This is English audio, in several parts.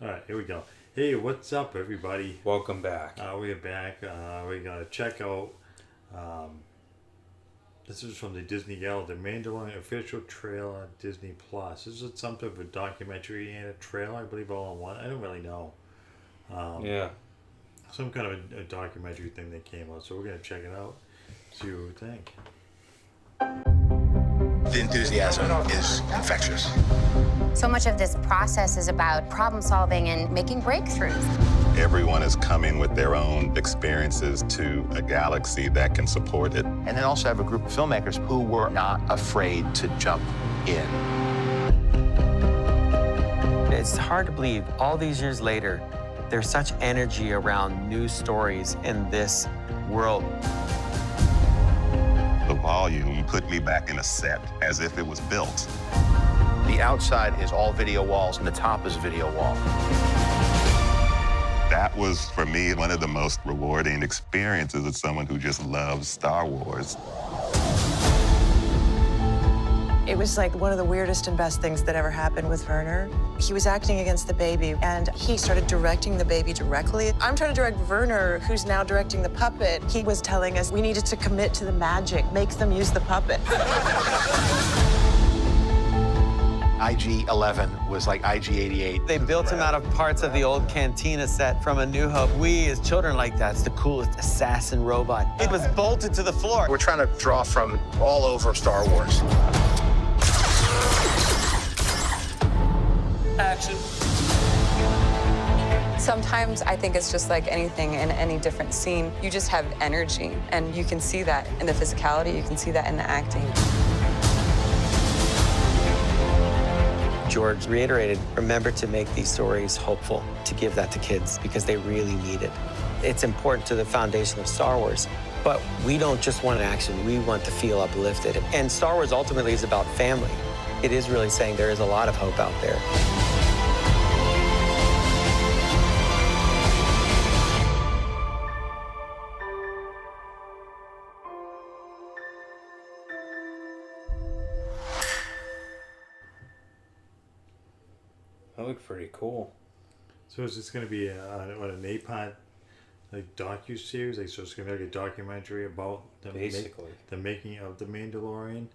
All right, here we go. Hey, what's up, everybody? Welcome back. We are back. We're gonna check out. Um, this is from the Disney Gala, the Mandalorian official trailer, Disney Plus. This is some type of a documentary and a trailer, I believe, all in one. I don't really know. Yeah. Some kind of a documentary thing that came out. So we're gonna check it out. See what we think. The enthusiasm is infectious. So much of this process is about problem solving and making breakthroughs. Everyone is coming with their own experiences to a galaxy that can support it. And then also have a group of filmmakers who were not afraid to jump in. It's hard to believe all these years later, there's such energy around new stories in this world. The volume put me back in a set as if it was built. The outside is all video walls, and the top is a video wall. That was, for me, one of the most rewarding experiences as someone who just loves Star Wars. It was like one of the weirdest and best things that ever happened with Werner. He was acting against the baby, and he started directing the baby directly. I'm trying to direct Werner, who's now directing the puppet. He was telling us we needed to commit to the magic, make them use the puppet. IG-11 was like IG-88. They built him out of parts of the old Cantina set from A New Hope. We, as children, like that's the coolest assassin robot. It was bolted to the floor. We're trying to draw from all over Star Wars. Action. Sometimes I think it's just like anything in any different scene. You just have energy, and you can see that in the physicality, you can see that in the acting. George reiterated, remember to make these stories hopeful, to give that to kids, because they really need it. It's important to the foundation of Star Wars, but we don't just want action, we want to feel uplifted. And Star Wars ultimately is about family. It is really saying there is a lot of hope out there. That looked pretty cool. So is this gonna be an 8-part like docu-series? Like, so it's gonna be like a documentary about Basically. the making of the Mandalorian.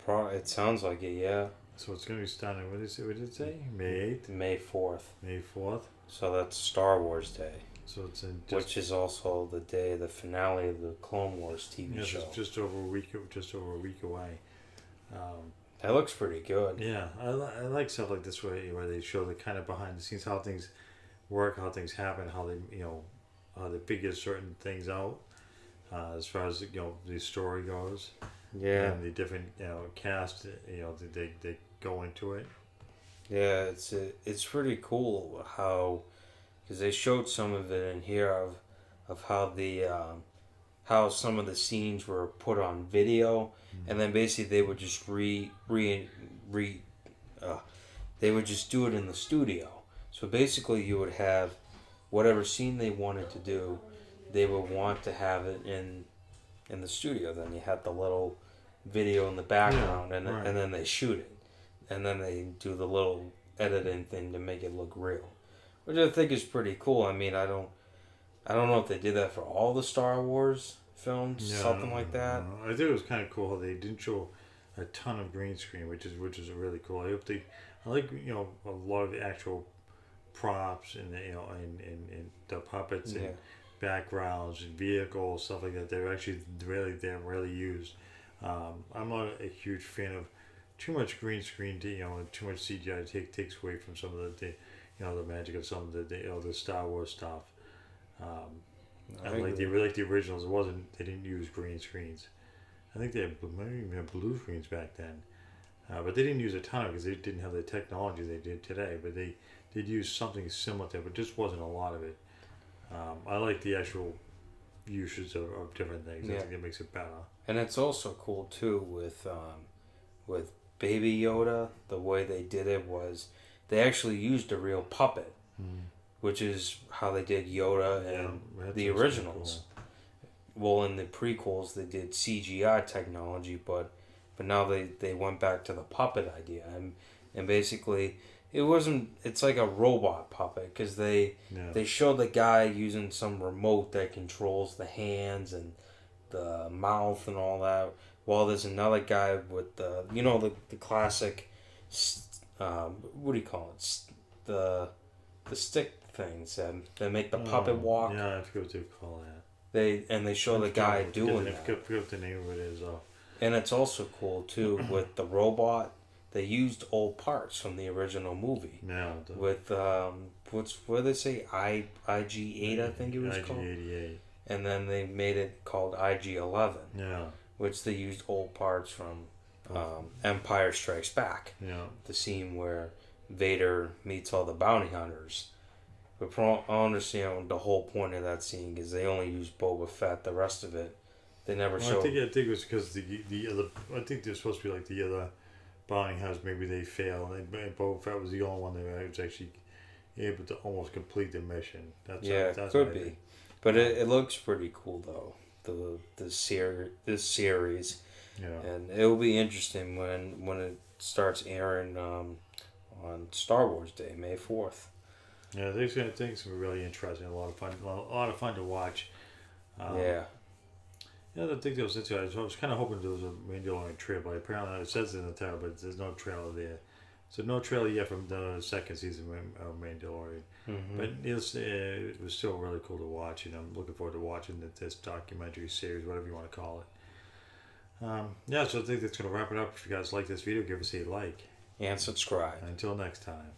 It sounds like it, yeah. So it's gonna be starting. What did it say? May 8th, May 4th. May 4th. So that's Star Wars Day, So it's in which is also the day of the finale of the Clone Wars TV yes, show. it's just over a week away. That looks pretty good. Yeah, I like stuff like this where they show the kind of behind the scenes, how things work, how things happen, how they how they figure certain things out, as far as the story goes. Yeah. And the different cast they go into it. Yeah, it's pretty cool how, because they showed some of it in here of how the how some of the scenes were put on video, and then basically they would just they would just do it in the studio. So basically you would have whatever scene they wanted to do, they would want to have it in the studio. Then you had the little video in the background, Yeah, and right. and then they shoot it, and then they do the little editing thing to make it look real, which I think is pretty cool. I mean, I don't know if they did that for all the Star Wars films, something like that. I think it was kind of cool how they didn't show a ton of green screen, which is really cool. I like a lot of the actual props and and the puppets and Yeah. backgrounds and vehicles, stuff like that. They're actually really used. I'm not a huge fan of too much green screen. Too much CGI takes away from some of the magic of some of the Star Wars stuff. I like the originals. They didn't use green screens. I think they maybe even had blue screens back then, but they didn't use a ton because they didn't have the technology they did today. But they did use something similar to it, but just wasn't a lot of it. I like the actual uses of different things. I think it makes it better. And it's also cool too with Baby Yoda. The way they did it was they actually used a real puppet, which is how they did Yoda and the originals. Well, in the prequels they did CGI technology, but now they went back to the puppet idea, and basically It wasn't. It's like a robot puppet because they showed the guy using some remote that controls the hands and the mouth and all that. While there's another guy with the the classic, what do you call it? The stick things that make the puppet walk. Yeah, I forget what they call that. They show the guy doing that. I forget what the name of it is though. And it's also cool too with the robot. They used old parts from the original movie. Yeah. With what did they say? IG-8 I think it was called. IG-88. And then they made it called IG-11. Yeah. Which they used old parts from Empire Strikes Back. Yeah. The scene where Vader meets all the bounty hunters. But I understand the whole point of that scene because they only used Boba Fett. The rest of it, they never showed. I think it was because the other. I think they're supposed to be like the other bounty hunters. Maybe they failed. And Boba Fett was the only one that was actually able to almost complete the mission. That's could be. But it looks pretty cool though. This series. Yeah. And it will be interesting when it starts airing on Star Wars Day, May 4th. Yeah, I think it's going to be really interesting. A lot of fun to watch. Yeah, I think there was interesting. I was kind of hoping there was a Mandalorian trailer, but apparently it says it in the title, but there's no trailer there. So no trailer yet from the second season of Mandalorian. Mm-hmm. But it was still really cool to watch, and I'm looking forward to watching this documentary series, whatever you want to call it. So I think that's going to wrap it up. If you guys like this video, give us a like. And subscribe. Until next time.